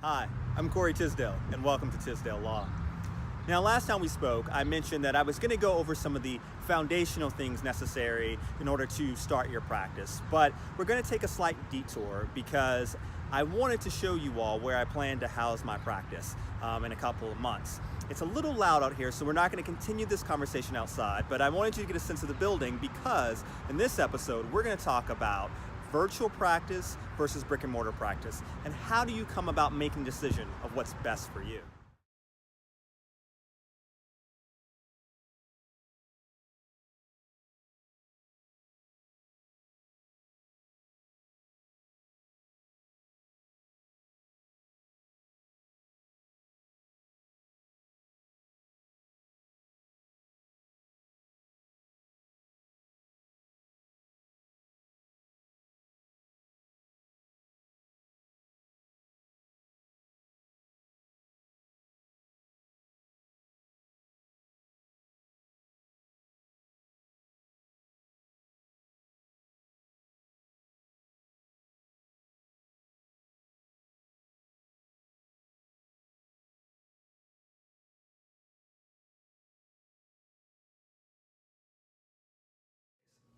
Hi, I'm Corey Tisdale, and welcome to Tisdale Law. Now, last time we spoke, I mentioned that I was going to go over some of the foundational things necessary in order to start your practice, but we're going to take a slight detour because I wanted to show you all where I plan to house my practice in a couple of months. It's a little loud out here, so we're not going to continue this conversation outside, but I wanted you to get a sense of the building because in this episode, we're going to talk about virtual practice versus brick and mortar practice, and how do you come about making a decision of what's best for you.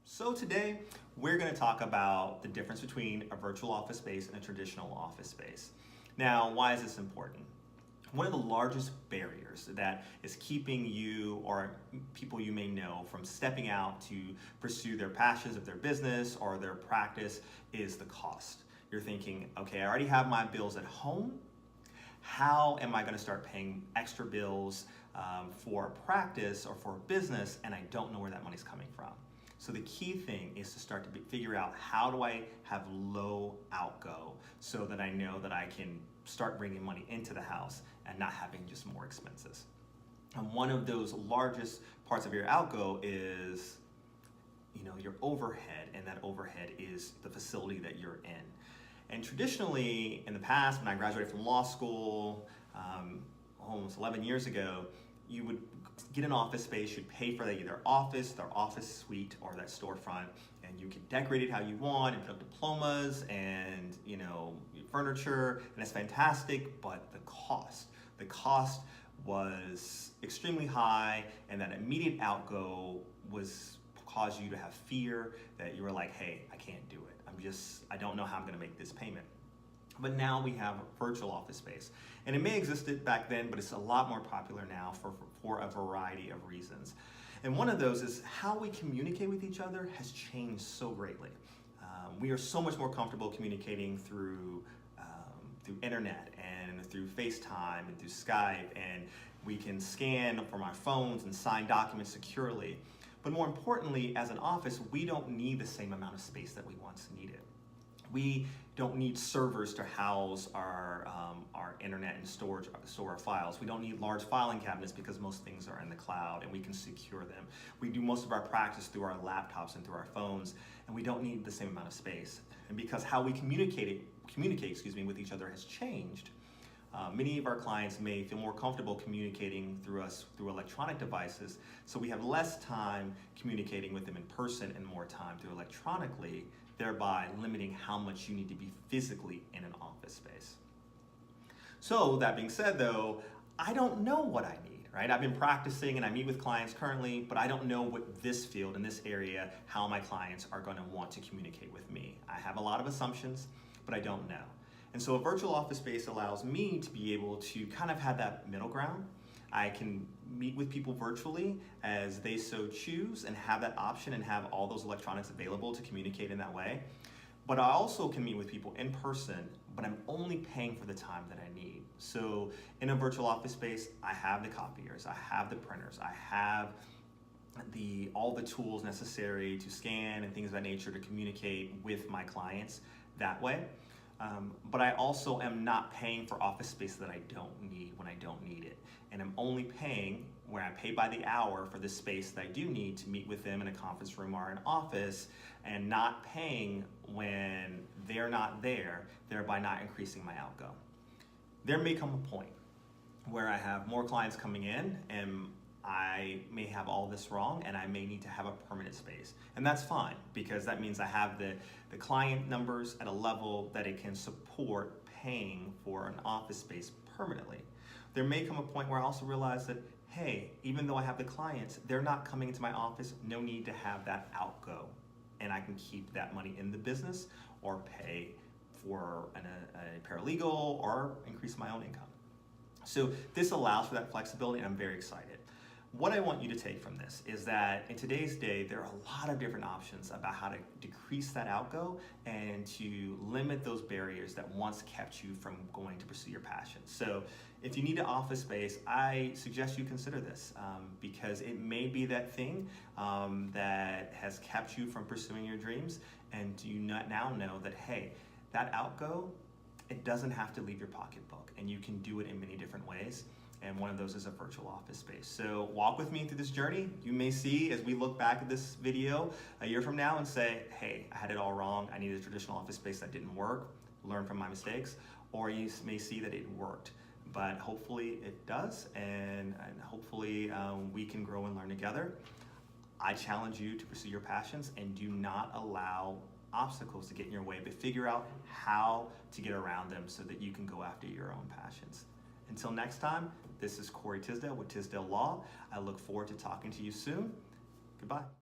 So today, we're going to talk about the difference between a virtual office space and a traditional office space. Now, why is this important? One of the largest barriers that is keeping you or people you may know from stepping out to pursue their passions of their business or their practice is the cost. You're thinking, okay, I already have my bills at home. How am I going to start paying extra bills for a practice or for a business, and I don't know where that money's coming from? So the key thing is to start to figure out, how do I have low outgo so that I know that I can start bringing money into the house and not having just more expenses. And one of those largest parts of your outgo is your overhead, and that overhead is the facility that you're in. And traditionally, in the past, when I graduated from law school almost 11 years ago, you would get an office space, you'd pay for their office suite, or that storefront, and you could decorate it how you want and put up diplomas and furniture, and it's fantastic, but the cost was extremely high, and that immediate outgo caused you to have fear that you were like, hey, I can't do it. I don't know how I'm gonna make this payment. But now we have a virtual office space. And it may have existed back then, but it's a lot more popular now for a variety of reasons. And one of those is how we communicate with each other has changed so greatly. We are so much more comfortable communicating through internet and through FaceTime and through Skype, and we can scan from our phones and sign documents securely. But more importantly, as an office, we don't need the same amount of space that we once needed. We don't need servers to house our internet and store our files. We don't need large filing cabinets because most things are in the cloud and we can secure them. We do most of our practice through our laptops and through our phones, and we don't need the same amount of space. And because how we communicate with each other has changed, many of our clients may feel more comfortable communicating through electronic devices, so we have less time communicating with them in person and more time through electronically, thereby limiting how much you need to be physically in an office space. So that being said though, I don't know what I need, right? I've been practicing and I meet with clients currently, but I don't know what this field, in this area, how my clients are going to want to communicate with me. I have a lot of assumptions, but I don't know. And so a virtual office space allows me to be able to kind of have that middle ground. I can meet with people virtually as they so choose and have that option and have all those electronics available to communicate in that way. But I also can meet with people in person, but I'm only paying for the time that I need. So in a virtual office space, I have the copiers, I have the printers, I have all the tools necessary to scan and things of that nature to communicate with my clients that way. But I also am not paying for office space that I don't need when I don't need it. And I'm only paying where I pay by the hour for the space that I do need to meet with them in a conference room or an office, and not paying when they're not there, thereby not increasing my outgo. There may come a point where I have more clients coming in and I may have all this wrong and I may need to have a permanent space. And that's fine, because that means I have the client numbers at a level that it can support paying for an office space permanently. There may come a point where I also realize that, hey, even though I have the clients, they're not coming into my office, no need to have that outgo. And I can keep that money in the business or pay for a paralegal or increase my own income. So this allows for that flexibility, and I'm very excited. What I want you to take from this is that in today's day, there are a lot of different options about how to decrease that outgo and to limit those barriers that once kept you from going to pursue your passion. So if you need an office space, I suggest you consider this because it may be that thing that has kept you from pursuing your dreams, and you now know that, hey, that outgo, it doesn't have to leave your pocketbook, and you can do it in many different ways. And one of those is a virtual office space. So walk with me through this journey. You may see as we look back at this video a year from now and say, hey, I had it all wrong. I needed a traditional office space that didn't work. Learn from my mistakes. Or you may see that it worked. But hopefully it does, and hopefully we can grow and learn together. I challenge you to pursue your passions and do not allow obstacles to get in your way, but figure out how to get around them so that you can go after your own passions. Until next time, this is Corey Tisdale with Tisdale Law. I look forward to talking to you soon. Goodbye.